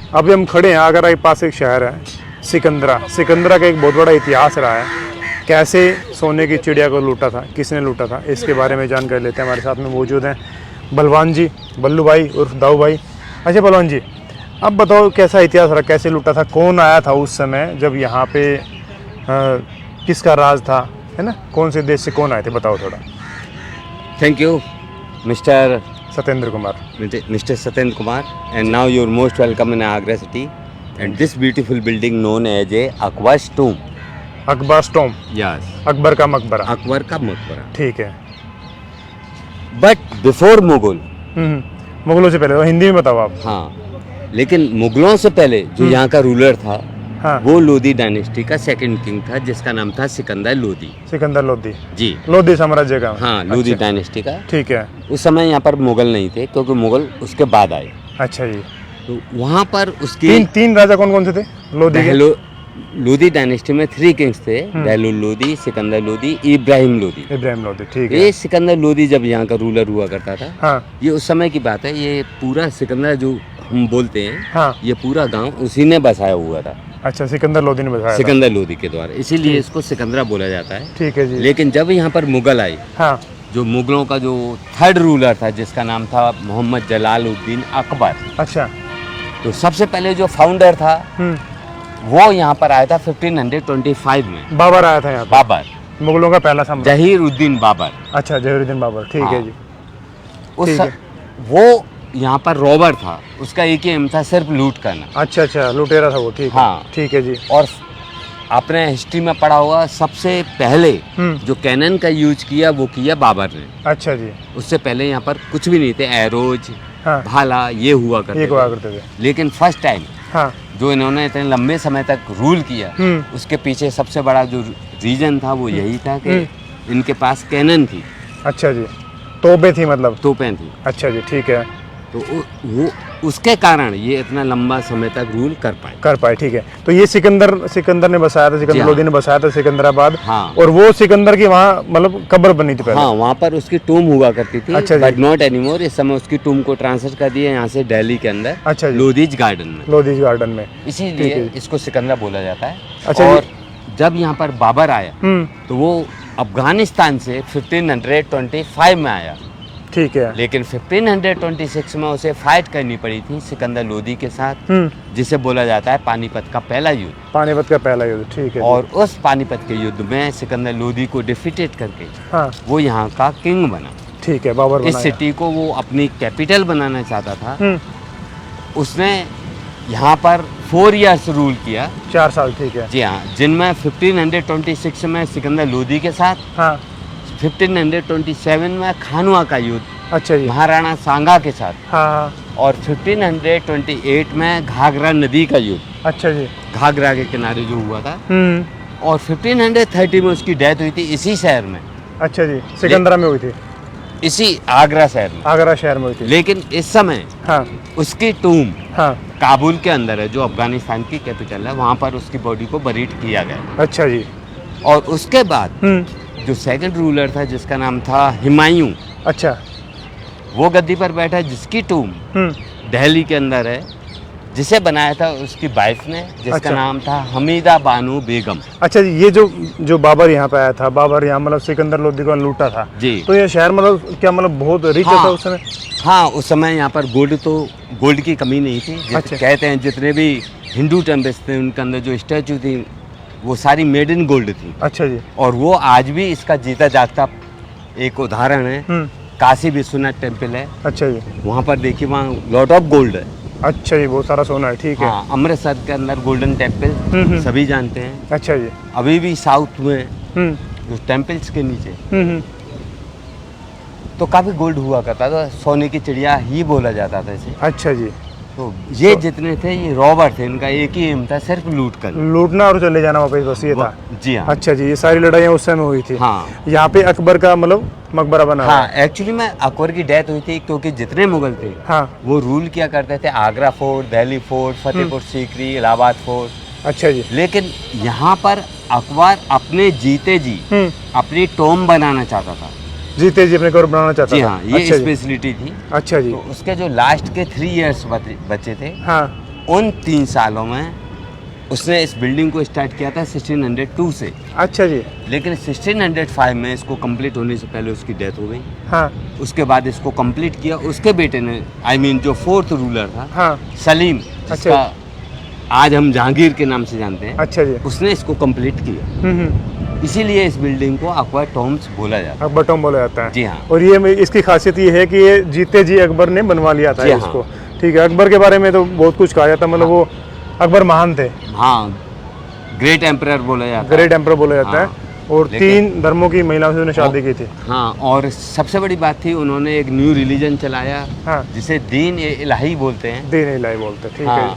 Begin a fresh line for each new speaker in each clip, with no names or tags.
अभी हम खड़े हैं, आगरा के पास एक शहर है सिकंदरा। सिकंदरा का एक बहुत बड़ा इतिहास रहा है, कैसे सोने की चिड़िया को लूटा था, किसने लूटा था, इसके बारे में जानकारी लेते हैं। हमारे साथ में मौजूद हैं बलवान जी, बल्लू भाई उर्फ दाऊ भाई। अच्छा बलवान जी, अब बताओ कैसा इतिहास रहा, कैसे लूटा था, कौन आया था उस समय जब यहाँ पे, किसका राज था, है ना, कौन से देश से कौन आए थे, बताओ थोड़ा।
Thank you, Mr.
Satyendra Kumar.
Mr. Satyendra Kumar, and now you're most welcome in Agra city, and this beautiful building known as a Akbar's tomb.
Akbar स्टोम,
Yes.
Akbar का मकबरा।
अकबर का मकबरा।
ठीक है।
But before मुगल,
मुगलों से पहले, तो हिंदी में बताओ आप।
हाँ, लेकिन मुगलों से पहले जो यहाँ का रूलर था,
हाँ।
वो लोधी डायनेस्टी का सेकंड किंग था, जिसका नाम था सिकंदर लोधी।
सिकंदर लोधी।
जी,
लोधी साम्राज्य का।
हाँ, लोधी
अच्छा।
डायनेस्टी का।
ठीक है।
उस समय यहाँ पर मुगल नहीं थे, क्योंकि मुगल उसके बाद आए।
अच्छा जी।
तो वहाँ पर उसकी
तीन राजा कौन कौन से थे लोधी के?
लोधी डायनेस्टी में 3 किंग्स थे, दहलुल लोधी, सिकंदर लोधी, इब्राहिम लोधी।
इब्राहिम लोधी, ठीक है।
ये सिकंदर लोधी जब यहाँ का रूलर हुआ करता था,
हाँ।
ये उस समय की बात है। ये पूरा सिकंदर जो हम बोलते हैं,
हाँ।
ये पूरा गांव उसी ने बसाया हुआ था।
अच्छा, सिकंदर लोधी ने बसाया था।
सिकंदर लोधी के द्वारा, इसीलिए इसको सिकंदरा बोला जाता है।
ठीक है जी।
लेकिन जब यहाँ पर मुगल आए,
हाँ।
जो मुगलों का जो थर्ड रूलर था, जिसका नाम था मोहम्मद जलालुद्दीन अकबर,
अच्छा।
तो सबसे पहले जो फाउंडर था वो यहाँ पर आया था 1525 में।
बाबर आया था यहाँ पे।
बाबर,
मुगलों का पहला सम्राट।
जहीरुद्दीन बाबर।
अच्छा, जहीरुद्दीन बाबर, ठीक है
हाँ।
जी।
उस
ठीक है।
वो यहाँ पर रॉबर था, उसका एक ही एम था, सिर्फ लूट करना।
अच्छा, लुटेरा था वो, ठीक है।
हाँ।
ठीक है जी।
और आपने हिस्ट्री में पढ़ा होगा, सबसे पहले जो कैनन का यूज किया वो किया बाबर ने।
अच्छा जी।
उससे पहले यहाँ पर कुछ भी नहीं थे, एरोज,
हाँ।
भाला, ये हुआ करते
ये हुआ करते थे।
लेकिन फर्स्ट टाइम
हाँ।
जो इन्होंने इतने लंबे समय तक रूल किया, उसके पीछे सबसे बड़ा जो रीजन था वो यही था कि इनके पास कैनन थी।
अच्छा जी, तोपें थी, मतलब
तोपें थी।
अच्छा जी, ठीक है।
तो वो उसके कारण ये इतना लंबा समय तक रूल कर पाए।
ठीक है। तो ये सिकंदर ने बसाया था, सिकंदर लोधी ने बसाया था सिकंदराबाद।
हाँ।
और वो सिकंदर की वहाँ मतलब कब्र बनी थी पहले।
हाँ, वहाँ पर उसकी टूम हुआ करती थी।
अच्छा जी।
But not anymore. इस समय उसकी टूम को ट्रांसफर कर दिया यहाँ से दिल्ली के अंदर।
अच्छा जी।
लोधीज गार्डन में।
लोधीज गार्डन में,
इसीलिए इसको सिकंदरा बोला जाता है।
अच्छा
और जब यहाँ पर बाबर आया तो वो अफगानिस्तान से 1525 में आया।
ठीक है।
लेकिन 1526 में उसे फाइट करनी पड़ी थी सिकंदर लोधी के साथ, जिसे बोला जाता है पानीपत का पहला युद्ध।
पानीपत का पहला युद्ध, ठीक है।
और उस पानीपत के युद्ध में सिकंदर लोधी को डिफीटेड करके
हाँ।
वो यहाँ का किंग बना।
ठीक है, बाबर
इस
बनाया।
सिटी को वो अपनी कैपिटल बनाना चाहता था। उसने यहाँ पर 4 इयर्स रूल किया।
4 साल, ठीक है।
जी हाँ, जिनमें 1526 में सिकंदर लोधी के साथ,
हाँ।
1527 में खानवा का युद्ध
अच्छा जी।
महाराणा सांगा के साथ,
हाँ।
और 1528 में घाघरा नदी का युद्ध,
अच्छा जी।
घाघरा के किनारे जो हुआ था। और 1530 में उसकी डेथ हुई थी इसी शहर में।
अच्छा जी, सिकंदरा में हुई थी,
इसी आगरा शहर में।
आगरा शहर में हुई थी।
लेकिन इस समय
हाँ।
उसकी टूम
हाँ।
काबुल के अंदर है, जो अफगानिस्तान की कैपिटल है। वहाँ पर उसकी बॉडी को बरीड किया गया।
अच्छा जी।
और उसके बाद जो सेकंड रूलर था, जिसका नाम था हुमायूं,
अच्छा,
वो गद्दी पर बैठा, जिसकी टूम दिल्ली के अंदर है, जिसे बनाया था उसकी वाइफ ने, जिसका
अच्छा।
नाम था हमीदा बानो बेगम।
अच्छा जी, ये जो बाबर यहाँ पे आया था, बाबर यहाँ मतलब सिकंदर लोधी को लूटा था
जी।
तो ये शहर मतलब क्या, मतलब बहुत रिच
हाँ।
था उस समय?
हाँ, उस समय यहाँ पर गोल्ड की कमी नहीं थी।
अच्छा।
कहते हैं जितने भी हिंदू टेम्पल्स थे, उनके अंदर जो स्टैचू थी वो सारी मेड इन गोल्ड थी।
अच्छा जी।
और वो आज भी इसका जीता जागता एक उदाहरण है। काशी विश्वनाथ टेम्पल है।
अच्छा जी।
वहाँ पर देखिए, वहाँ लॉट ऑफ गोल्ड है।
अच्छा जी, बहुत सारा सोना है, ठीक है।
हाँ, अमृतसर के अंदर गोल्डन टेम्पल सभी जानते हैं।
अच्छा जी।
अभी भी साउथ में जो टेम्पल्स के नीचे तो काफी गोल्ड हुआ करता था। सोने की चिड़िया ही बोला जाता था इसे।
अच्छा जी।
तो ये जितने थे, ये रॉबर थे। इनका एक ही एम था, सिर्फ
लूटना और चले जाना वापस, बस ये था।
जी हाँ।
अच्छा जी, ये सारी लड़ाइयाँ उस समय हुई थी।
हाँ।
यहाँ पे अकबर का मतलब मकबरा बना हुआ
हाँ,
है।
एक्चुअली में अकबर की डेथ हुई थी, क्योंकि जितने मुगल थे
हाँ।
वो रूल किया करते थे Agra fort, Delhi fort, Fatehpur Sikri, Allahabad fort.
अच्छा जी।
लेकिन यहाँ पर अकबर अपने जीते जी अपनी टॉम बनाना चाहता था।
जीते जी अपने घर बनाना चाहता
जी
था।
हाँ, ये
अच्छा जी।
स्पेशलिटी थी।
अच्छा जी।
तो उसके जो लास्ट के 3 इयर्स बचे थे,
हाँ।
उन 3 सालों में उसने इस बिल्डिंग को स्टार्ट किया था 1602 से,
अच्छा जी।
लेकिन 1605 में इसको कंप्लीट होने से पहले उसकी डेथ हो गई।
हाँ
उसके बाद इसको कंप्लीट किया उसके बेटे ने, जो 4th रूलर था,
हाँ।
सलीम, जिसका आज हम जहांगीर के नाम से जानते हैं,
अच्छा जी।
उसने इसको कंप्लीट किया। इसीलिए इस बिल्डिंग को अकबर टॉम्स बोला जाता है।
अकबर टॉम बोला जाता है।
जी हाँ।
और ये इसकी खासियत ये है कि ये जीते जी अकबर ने बनवा लिया था
जी हाँ।
इसको। ठीक है, अकबर के बारे में तो बहुत कुछ कहा जाता है, मतलब वो अकबर महान थे।
हाँ, ग्रेट एम्परर बोला जाता है।
ग्रेट एम्परर बोला जाता है। और 3 धर्मों की महिलाओं से उन्होंने शादी की थी।
हाँ, और सबसे बड़ी बात थी उन्होंने एक न्यू रिलीजन चलाया,
हाँ।
जिसे दीन ए इलाही बोलते हैं।
दीन इलाही बोलते हैं, ठीक
हाँ,
है।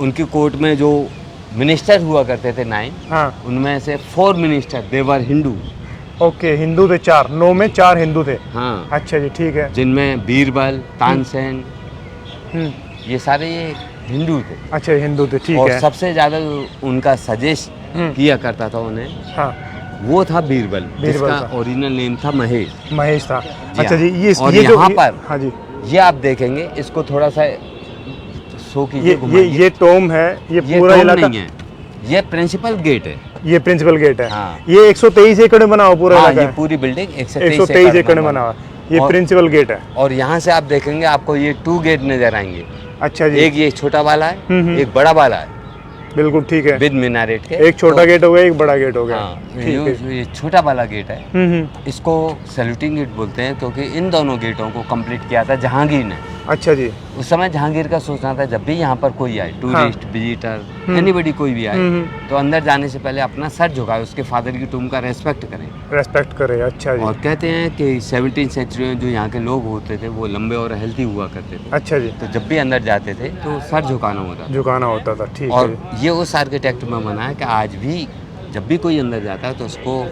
उनकी कोर्ट में जो मिनिस्टर हुआ करते थे 9,
हाँ।
उनमें से 4 मिनिस्टर देवर हिंदू।
ओके, हिंदू थे 4, 9 में 4 हिंदू थे।
हाँ,
अच्छा जी, ठीक है।
जिनमें बीरबल, तानसेन,
हम्म,
ये सारे ये हिंदू थे।
अच्छा हिंदू थे, ठीक
और
है।
सबसे ज्यादा उनका सजेस्ट
हम्म।
किया करता था उन्हें,
हाँ,
वो था बीरबल,
बीरबल
जिसका
था।
ओरिजिनल नेम था महेश।
महेश था।
जी
अच्छा
हाँ।
जी,
और
ये
यहाँ
जो
पर
हाँ जी,
ये आप देखेंगे, इसको थोड़ा सा शो कीजिए, घुमाइए।
ये टोम है, ये
ये
पूरा
टोम
इलाका।
नहीं है, ये प्रिंसिपल गेट है।
ये प्रिंसिपल गेट है।
हाँ।
ये 123 एकड़ में बना हुआ पूरा
हाँ,
इलाका
ये
है।
पूरी बिल्डिंग
123 एकड़ में बना हुआ। ये
और-
प्रिंसिपल गेट है।
और यहाँ से आप देखेंगे आपको ये 2 गेट नजर आएंगे।
अच्छा जी,
एक ये छोटा वाला है, एक बड़ा वाला है
बिल्कुल ठीक है।
विद मीनारेट के।
एक छोटा गेट हो गया, एक बड़ा गेट हो गया।
हाँ,
ठीक है।
ये छोटा वाला गेट है,
हम्म।
इसको सैल्यूटिंग गेट बोलते हैं, क्योंकि इन दोनों गेटों को कंप्लीट किया था जहांगीर ने।
अच्छा जी।
उस समय जहांगीर का सोचना था जब भी यहाँ पर कोई आए, टूरिस्ट, विजिटर, एनीबॉडी कोई भी आए, तो अंदर जाने से पहले अपना सर झुकाए, उसके फादर की टूम का रेस्पेक्ट करें।
रेस्पेक्ट करे। अच्छा जी।
और कहते हैं कि 17th सेंचुरी में जो यहाँ के लोग होते थे वो लंबे और हेल्थी हुआ करते थे,
अच्छा जी,
तो जब भी अंदर जाते थे तो सर झुकाना होता था।
झुकाना होता था, ठीक
और
है।
ये उस आर्किटेक्ट में बना है कि आज भी जब भी कोई अंदर जाता है तो उसको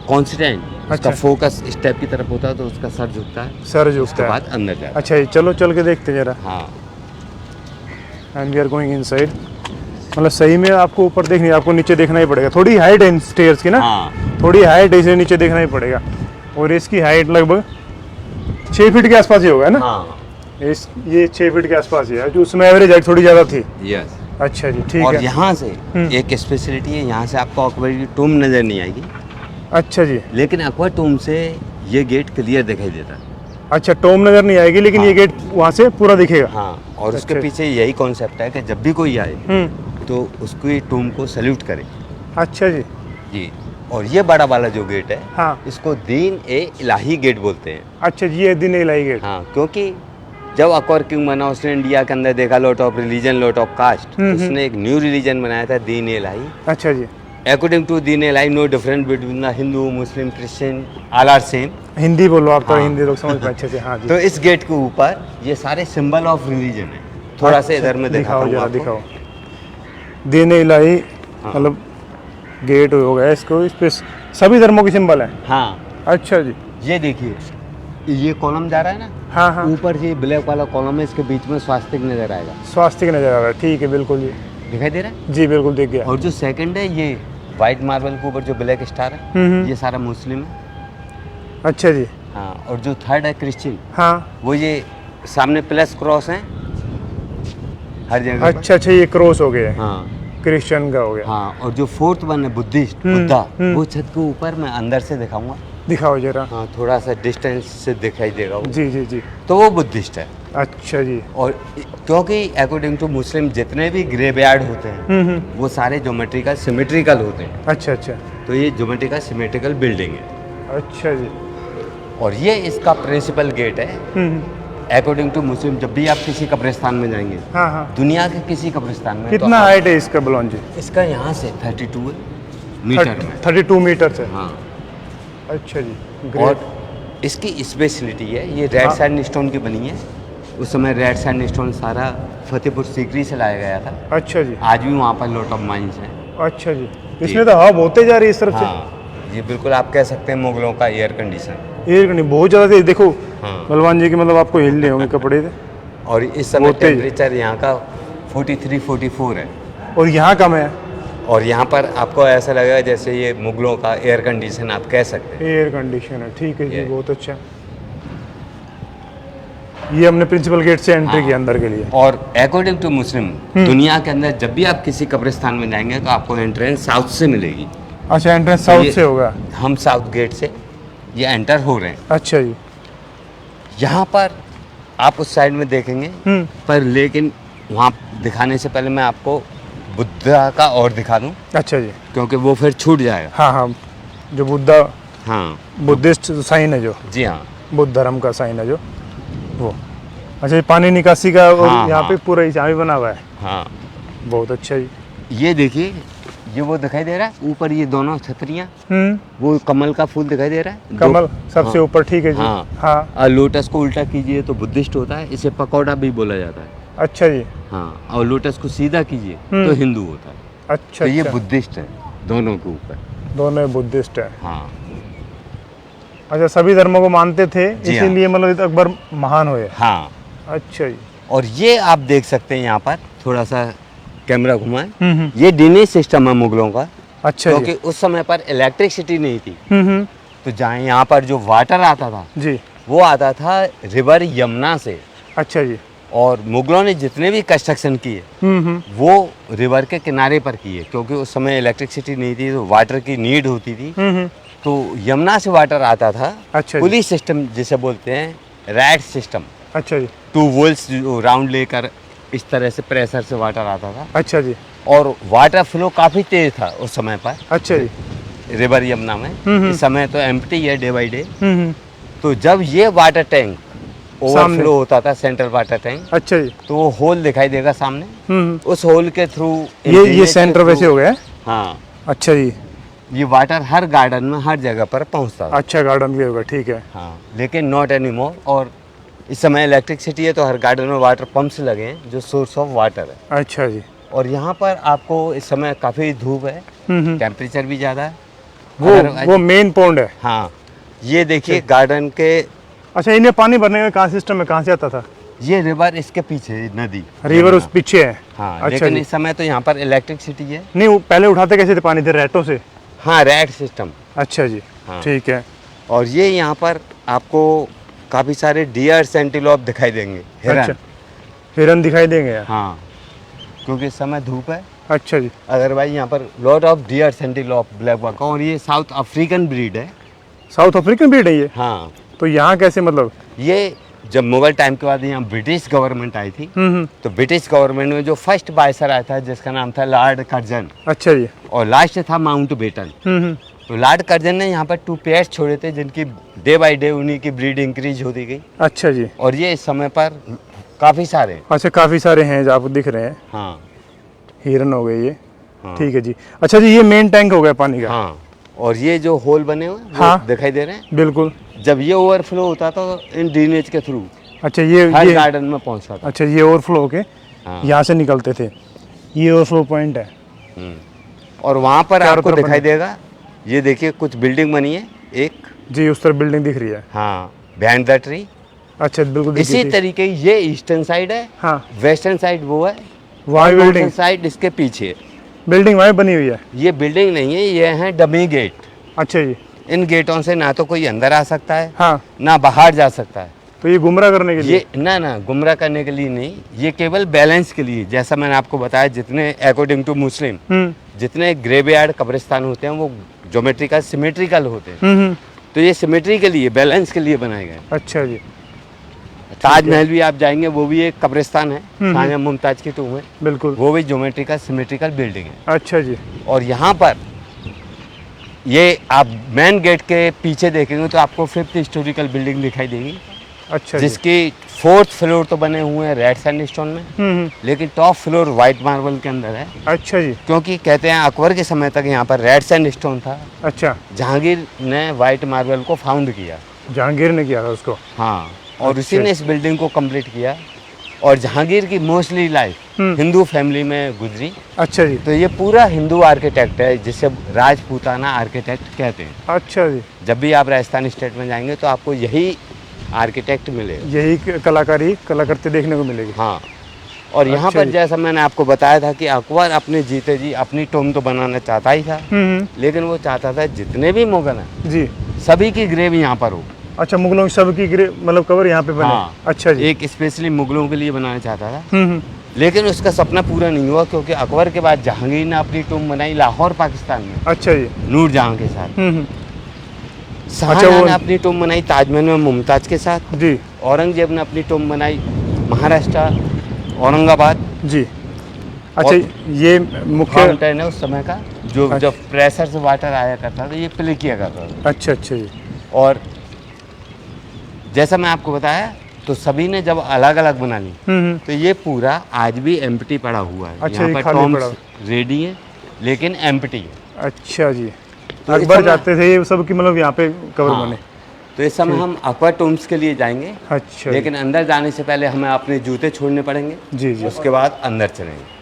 कॉन्स्टेंट, उसका
अच्छा।
फोकस स्टेप की तरफ होता है, तो उसका सर झुकता है,
सर
उसके
झुकता है।
बाद अंदर जाता है।
अच्छा जी, चलो चल के देखते हैं जरा।
हाँ,
and we are going inside. मतलब सही में आपको ऊपर देखनी, आपको नीचे देखना ही पड़ेगा। थोड़ी हाइट है इन स्टेयर्स की ना,
हाँ,
थोड़ी हाइट है, इसलिए नीचे देखना ही पड़ेगा। और इसकी हाइट लगभग 6 फीट के आसपास ही होगा, है ना?
हाँ,
ये 6 फीट के आसपास ही है, जो उसमें एवरेज हाइट थोड़ी ज़्यादा थी।
यस।
अच्छा जी, ठीक
और
है।
यहाँ से एक स्पेशलिटी है, यहाँ से आपको अकबर की टूम नज़र नहीं आएगी,
अच्छा जी।
लेकिन अकबर टूम से ये गेट क्लियर दिखाई देता है।
अच्छा, टोम नज़र नहीं आएगी, लेकिन
हाँ।
ये गेट वहाँ से पूरा दिखेगा।
हाँ, और उसके
अच्छा।
पीछे यही कॉन्सेप्ट है कि जब भी कोई आए
हम्म।
तो उसको ये टूम को सल्यूट करे।
अच्छा जी।
जी। और ये बड़ा वाला जो गेट है,
हाँ।
इसको दीन ए इलाही गेट बोलते हैं।
अच्छा जी, ये दिन इलाही गेट।
हाँ, क्योंकि जब अकबर किंग बना उसने इंडिया के अंदर देखा lot of religion, lot of caste, उसने एक न्यू रिलीजन बनाया था दीन ए इलाही।
अच्छा जी।
According to Din e Ilahi, no difference between the Hindu, Muslim, Christian, all are same.
Hindi बोलो आप, तो
हाँ।
हिंदी लोग समझ पाए अच्छे से। हाँ जी।
तो इस गेट के ऊपर ये सारे सिंबल ऑफ रिलीजन है। थोड़ा सा इधर में दिखाता
दिखाओ
हूँ
जरा,
आपको।
दिखाओ। दिन इलाही
हाँ।
मतलब गेट हो गया, इसको इस पे सभी धर्मों की सिंबल है।
हाँ,
अच्छा जी।
ये देखिए, ये कॉलम जा रहा है ना,
हाँ हाँ,
ऊपर से ब्लैक वाला कॉलम है, इसके बीच में स्वास्तिक नजर आएगा।
स्वास्तिक नजर आ रहा है, ठीक है, बिल्कुल जी।
दिखाई दे रहा है।
जी बिल्कुल, दिख गया।
और जो सेकंड है, ये व्हाइट मार्बल के ऊपर जो ब्लैक स्टार है, ये सारा मुस्लिम है।
अच्छा जी।
हाँ, और जो थर्ड है क्रिश्चियन,
हाँ।
वो ये सामने प्लस क्रॉस है हर जगह पर।
अच्छा अच्छा, ये क्रॉस हो गया,
हाँ
क्रिश्चियन का हो गया।
हाँ, और जो फोर्थ वन है बुद्धिस्ट, बुद्धा, वो छत के ऊपर मैं अंदर से दिखाऊंगा।
दिखाओ जरा।
हाँ, थोड़ा सा डिस्टेंस से दिखाई देगा वो।
जी जी जी।
तो वो बुद्धिस्ट है।
अच्छा जी।
और क्योंकि अकॉर्डिंग टू मुस्लिम जितने भी ग्रेवयार्ड होते हैं वो सारे ज्योमेट्रिकल सिमेट्रिकल होते हैं।
अच्छा अच्छा।
तो ये ज्योमेट्रिकल सिमेट्रिकल बिल्डिंग है।
अच्छा जी।
और ये इसका प्रिंसिपल गेट है। अकॉर्डिंग टू मुस्लिम, जब भी आप किसी कब्रिस्तान में जाएंगे,
हाँ हाँ,
दुनिया के किसी कब्रिस्तान में,
कितना
तो
हाइट है इसका बलौन जी?
इसका यहाँ से 32 मीटर में।
32 मीटर से।
हाँ,
अच्छा जी,
और
ग्रेट।
इसकी स्पेशलिटी है, ये रेड
हाँ।
सैंड स्टोन की बनी है। उस समय रेड सैंड स्टोन सारा फतेहपुर सीकरी से लाया गया था।
अच्छा जी।
आज भी वहाँ पर लॉट ऑफ माइंस हैं।
अच्छा जी, इसमें तो हवा होते जा रही है इस तरफ से।
हाँ, ये बिल्कुल आप कह सकते हैं मुगलों का एयर कंडीशन।
एयर कंडीशन बहुत ज़्यादा तेज, देखो
हाँ।
बलवान जी के, मतलब आपको हिल रहे होंगे कपड़े से।
और इस समय
बहुत तेज।
टेम्परेचर यहाँ का 43-44 है।
और यहाँ कम है,
और यहाँ पर आपको ऐसा लगेगा जैसे ये मुगलों का एयर कंडीशन आप कह सकते हैं।
एयर कंडीशन है, ठीक है जी,
ये।
बहुत अच्छा। ये हमने प्रिंसिपल गेट से एंट्री
हाँ।
की अंदर के लिए।
और अकॉर्डिंग टू मुस्लिम दुनिया के अंदर जब भी आप किसी कब्रिस्तान में जाएंगे तो आपको एंट्रेंस साउथ से मिलेगी।
अच्छा, एंट्रेंस
तो
साउथ
ये-
से होगा।
हम साउथ गेट से ये एंटर हो रहे हैं।
अच्छा जी।
यहाँ पर आप उस साइड में देखेंगे, पर लेकिन वहाँ दिखाने से पहले मैं आपको बुद्धा का और दिखा दूँ,
अच्छा जी।
क्योंकि वो फिर छूट जाएगा।
हाँ हाँ, जो बुद्धा
हाँ
बुद्धिस्ट साइन है, जो
जी हाँ।
बुद्ध धर्म का साइन है जो वो। अच्छा, ये पानी निकासी का और
हाँ,
यहाँ
हाँ।
पे पूरा यहाँ भी बना हुआ है।
हाँ
बहुत अच्छा जी।
ये देखिए, ये वो दिखाई दे रहा है ऊपर, ये दोनों छतरियाँ,
हम्म,
वो कमल का फूल दिखाई दे रहा है।
कमल सबसे
हाँ।
ऊपर, ठीक है जी।
हाँ।
हाँ।
और लोटस को उल्टा कीजिए तो बुद्धिस्ट होता है, इसे पकौड़ा भी बोला जाता है।
अच्छा जी।
हाँ, और लोटस को सीधा कीजिए तो हिंदू होता है।
अच्छा,
तो ये
अच्छा।
बुद्धिस्ट है दोनों के ऊपर।
दोनों बुद्धिस्ट है।
हाँ
अच्छा, सभी धर्मों को मानते थे,
जी हाँ।
इसीलिए मतलब अकबर महान हुए।
हाँ।
अच्छा जी।
और ये आप देख सकते हैं यहाँ पर, थोड़ा सा कैमरा घुमाएं,
हम्म।
ये ड्रेनेज सिस्टम है मुगलों का।
अच्छा
क्योंकि
जी।
उस समय पर इलेक्ट्रिसिटी नहीं थी,
हम्म।
तो जहाँ यहाँ पर जो वाटर आता था
जी।
वो आता था रिवर यमुना से।
अच्छा जी।
और मुगलों ने जितने भी कंस्ट्रक्शन किए
हम्म।
वो रिवर के किनारे पर किए, क्योंकि उस समय इलेक्ट्रिसिटी नहीं थी तो वाटर की नीड होती थी।
हम्म।
तो यमुना से वाटर आता था।
अच्छा जी।
पुली सिस्टम जिसे बोलते हैं, रैट सिस्टम,
अच्छा जी।
2 वोल्ट्स जो राउंड लेकर इस तरह से प्रेशर से वाटर आता था।
अच्छा जी।
और वाटर फ्लो काफ़ी तेज था उस समय पर
अच्छा जी।
रिवर यमुना में। इस समय तो एम्प्टी है डे बाई डे।
हम्म।
तो जब ये वाटर टैंक
सामने।
ओवरफ्लो होता था, सेंट्रल वाटर टैंक,
अच्छा जी।
तो वो होल दिखाई देगा सामने।
हम्म।
उस होल के थ्रू
ये सेंटर वैसे हो गया है।
हाँ,
अच्छा जी।
ये वाटर हर गार्डन में हर जगह पर पहुंचता था।
अच्छा, गार्डन भी होगा, ठीक है।
हाँ, लेकिन नॉट एनी मोर। और इस समय इलेक्ट्रिसिटी है तो हर गार्डन में वाटर पंप्स लगे हैं जो सोर्स ऑफ वाटर है।
अच्छा जी।
और यहाँ पर आपको इस समय काफ़ी धूप है,
हम्म।
टेम्परेचर भी ज़्यादा है।
वो मेन पॉन्ड है।
हाँ, ये देखिए गार्डन के,
अच्छा, इन्हें पानी भरने का कहाँ सिस्टम है, कहाँ से आता था?
ये रिवर इसके पीछे नदी,
रिवर उस पीछे है।
हाँ।
अच्छा
लेकिन
जी।
इस समय तो यहाँ पर इलेक्ट्रिसिटी है।
नहीं, वो पहले उठाते कैसे थे पानी, थे रैटों से?
हाँ, रैट सिस्टम।
अच्छा जी।
हाँ।
ठीक है।
और ये यहाँ पर आपको काफ़ी सारे डियर सेंटिलोप दिखाई देंगे, हिरन।
अच्छा, हिरन दिखाई देंगे यार।
हाँ, क्योंकि इस समय धूप है।
अच्छा जी।
अदरवाइज यहाँ पर lot of deer antelope black buck, और ये साउथ अफ्रीकन ब्रीड है।
साउथ अफ्रीकन ब्रीड है ये?
हाँ,
तो यहाँ कैसे मतलब?
ये जब मुगल टाइम के बाद यहाँ ब्रिटिश गवर्नमेंट आई थी,
हम्म।
तो ब्रिटिश गवर्नमेंट में जो फर्स्ट वायसराय आया था जिसका नाम था लॉर्ड कर्जन,
अच्छा जी।
और लास्ट था माउंट बेटन।
हम्म।
तो लॉर्ड कर्जन ने यहाँ पर 2 पेयर्स छोड़े थे, जिनकी डे बाई डे उन्हीं की ब्रीड इंक्रीज होती गई।
अच्छा जी।
और ये इस समय पर काफ़ी सारे।
अच्छा, काफ़ी सारे हैं जो आपको दिख रहे हैं।
हाँ
हिरन हो गए ये।
हाँ।
ठीक है जी। अच्छा जी, ये मेन टैंक हो गया पानी का।
हाँ, और ये जो होल बने हुए हैं, वो
हाँ।
दिखाई दे रहे हैं।
बिल्कुल।
जब ये ओवरफ्लो होता था तो इन ड्रेनेज के थ्रू
अच्छा,
हर
ये
गार्डन में पहुंचता था।
अच्छा, ये ओवरफ्लो होके
हाँ।
यहाँ से निकलते थे। ये ओवरफ्लो पॉइंट है।
और वहाँ पर
चारों
आपको
तरफ
दिखाई
बने।
देगा, ये देखिए कुछ बिल्डिंग बनी है एक।
जी, उस तरफ बिल्डिंग दिख रही है।
हाँ, बिहाइंड द ट्री।
अच्छा, बिल्कुल दिख
इसी
रही थी।
तरीके ये ईस्टर्न साइड है,
हाँ,
वेस्टर्न साइड वो है,
वहाँ
नॉर्थर्न
बिल्डिंग
साइड इसके पीछे है।
बिल्डिंग वहाँ बनी हुई है।
ये बिल्डिंग नहीं है, ये है डमी गेट।
अच्छा जी।
इन गेटों से ना तो कोई अंदर आ सकता है,
हाँ,
ना बाहर जा सकता है।
तो ये गुमराह करने के लिए?
ये ना गुमराह करने के लिए नहीं, ये केवल बैलेंस के लिए। जैसा मैंने आपको बताया, जितने अकॉर्डिंग टू मुस्लिम जितने ग्रेवयार्ड कब्रिस्तान होते हैं वो ज्योमेट्रिकल सिमेट्रिकल होते हैं। तो ये सिमेट्री के लिए, बैलेंस के लिए बनाए गए।
अच्छा जी।
ताजमहल भी आप जाएंगे, वो भी एक कब्रिस्तान है, शाहजहां मुमताज की टूम है,
बिल्कुल।
वो भी ज्योमेट्रिकल सिमेट्रिकल बिल्डिंग है।
अच्छा जी।
और यहाँ पर ये आप मेन गेट के पीछे देखेंगे तो आपको 5th हिस्टोरिकल बिल्डिंग दिखाई देगी,
अच्छा जी।
जिसकी 4th फ्लोर तो बने हुए हैं रेड सैंडस्टोन में, लेकिन टॉप फ्लोर वाइट मार्बल के अंदर है।
अच्छा जी।
क्योंकि कहते हैं अकबर के समय तक यहाँ पर रेड सैंडस्टोन था।
अच्छा,
जहांगीर ने वाइट मार्बल को फाउंड किया।
जहांगीर ने किया था उसको?
हाँ, और
अच्छा।
उसी ने इस बिल्डिंग को कंप्लीट किया। और जहांगीर की मोस्टली लाइफ हिंदू फैमिली में गुजरी।
अच्छा जी।
तो ये पूरा हिंदू आर्किटेक्ट है, जिसे राजपूताना आर्किटेक्ट कहते हैं।
अच्छा जी।
जब भी आप राजस्थान स्टेट में जाएंगे तो आपको यही आर्किटेक्ट मिलेगा।
यही कलाकृति देखने को मिलेगी।
हाँ, और यहाँ
अच्छा
पर
जी।
जैसा मैंने आपको बताया था कि अकबर अपने जीते जी अपनी टोम तो बनाना चाहता ही था, लेकिन वो चाहता था जितने भी मुगल हैं
जी।
सभी की ग्रेव यहाँ पर हो।
अच्छा, मुगलों की सबकी मतलब कवर यहाँ पे बने।
हाँ।
अच्छा जी।
एक स्पेशली मुगलों के लिए बनाना चाहता था,
हम्म।
लेकिन उसका सपना पूरा नहीं हुआ, क्योंकि अकबर के बाद जहांगीर ने अपनी टूम बनाई लाहौर पाकिस्तान में
अच्छा जी।
नूरजहां के साथ।
हम्म।
शाहजहां
वो-
ने अपनी टूम बनाई ताजमहल में मुमताज के साथ।
जी
औरंगजेब ने अपनी टूम बनाई महाराष्ट्र औरंगाबाद।
जी। अच्छा,
और
ये मुख्य।
फाउंटेन है उस समय का, जो
अच्छा।
जब प्रेशर से वाटर आया करता था, ये प्ले किया करता था।
अच्छा अच्छा जी।
और जैसा मैं आपको बताया, तो सभी ने जब अलग अलग बना ली, तो ये पूरा आज भी एम्प्टी पड़ा हुआ है।
अच्छा,
यहाँ
ये
पर
खाली पड़ा
टॉम्स रेडी है, लेकिन एम्प्टी है।
अच्छा जी।
तो इस
अकबर
समय-
जाते थे ये सब की मतलब यहाँ पे कवर
हाँ।
बने।
तो इस समय हम अकबर टॉम्स के लिए जाएंगे,
अच्छा
लेकिन अंदर जाने से पहले हमें अपने जूते छोड़ने पड़ेंगे।
जी जी।
उसके बाद अंदर चलेंगे।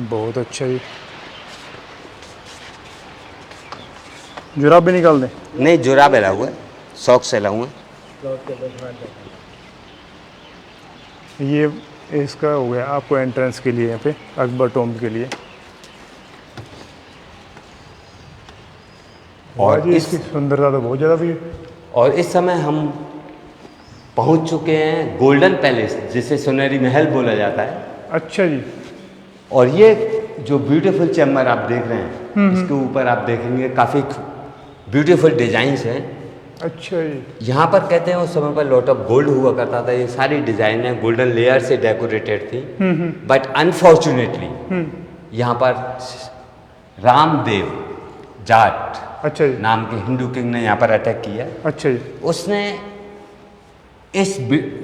बहुत अच्छा जी। जुराब भी निकाल दें।
नहीं, जुराब एला हुआ है, शौक से एला हुआ है।
ये इसका हो गया आपको एंट्रेंस के लिए यहाँ पे अकबर टॉम के लिए।
और
जी,
इस
इसकी सुंदरता तो बहुत ज़्यादा भी है।
और इस समय हम पहुंच चुके हैं गोल्डन पैलेस, जिसे सुनहरी महल बोला जाता है।
अच्छा जी।
और ये जो ब्यूटीफुल चैम्बर आप देख रहे हैं, इसके ऊपर आप देखेंगे काफ़ी ब्यूटीफुल डिजाइंस हैं।
अच्छा जी।
यहाँ पर कहते हैं उस समय पर लॉट ऑफ गोल्ड हुआ करता था। ये सारी डिजाइन है गोल्डन लेयर से डेकोरेटेड थी। बट अनफॉर्चुनेटली यहाँ पर रामदेव जाट
अच्छा जी।
नाम के हिंदू किंग ने यहाँ पर अटैक किया।
अच्छा जी।
उसने इस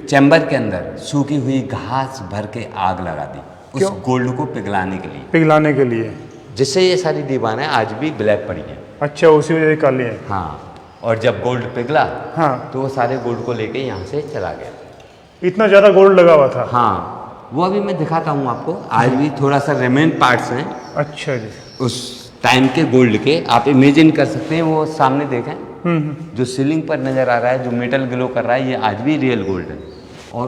चैम्बर के अंदर सूखी हुई घास भर के आग लगा दी उस
क्यों?
गोल्ड को पिघलाने के लिए,
पिघलाने के लिए।
जिससे ये सारी दीवारें आज भी ब्लैक पड़ी हैं।
अच्छा, उसी वजह से काली है।
हाँ, और जब गोल्ड पिघला,
हाँ।
तो वो सारे गोल्ड को लेके यहाँ से चला गया।
इतना ज़्यादा गोल्ड लगा हुआ था।
हाँ, वो अभी मैं दिखाता हूँ आपको। आज भी थोड़ा सा रिमेन पार्ट्स हैं
अच्छा जी।
उस टाइम के गोल्ड के। आप इमेजिन कर सकते हैं, वो सामने देखें जो सीलिंग पर नज़र आ रहा है, जो मेटल ग्लो कर रहा है, ये आज भी रियल गोल्ड है। और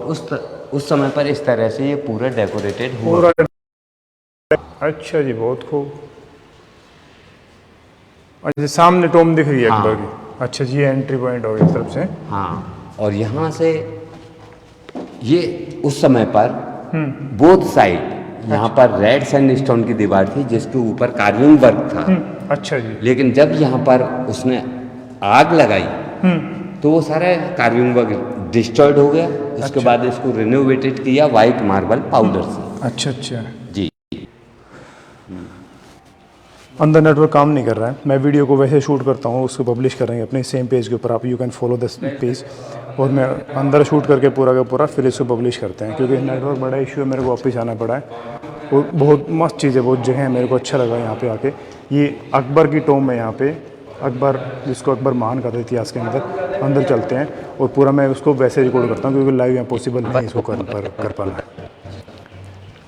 उस समय पर इस तरह से ये पूरा डेकोरेटेड हुआ।
पूरा। अच्छा जी, बहुत खूब। अच्छा, सामने टॉम दिख रही है
हाँ।
अकबर की। अच्छा जी, ये एंट्री पॉइंट हो गया इस तरफ से।
हाँ, और यहाँ से ये उस समय पर बोथ साइड यहाँ पर रेड सैंडस्टोन की दीवार थी, जिसके ऊपर कार्विंग वर्क था।
अच्छा जी।
लेकिन जब यहाँ पर उसने आग लगाई, तो वो सारा कार्विंग वर्क डिस्ट्रॉयड हो गया। उसके बाद इसको रिनोवेटेड किया वाइट मार्बल पाउडर से।
अच्छा अच्छा।
जी।
अंदर नेटवर्क काम नहीं कर रहा है। मैं वीडियो को वैसे शूट करता हूँ, उसको पब्लिश करेंगे अपने सेम पेज के ऊपर। आप you can follow this page. और मैं अंदर शूट करके पूरा का पूरा फिर इसको पब्लिश करते हैं, क्योंकि नेटवर्क बड़ा इशू है। मेरे को वापस आना पड़ा है। वो बहुत मस्त चीज़ है, बहुत जगह है। मेरे को अच्छा लगा यहाँ पे आके। ये अकबर की टॉम है यहाँ पे। अकबर, जिसको अकबर महान कहते इतिहास के अंदर चलते हैं और पूरा मैं उसको वैसे रिकॉर्ड करता हूँ, क्योंकि लाइव यहाँ पॉसिबल नहीं है इसको कर पाना।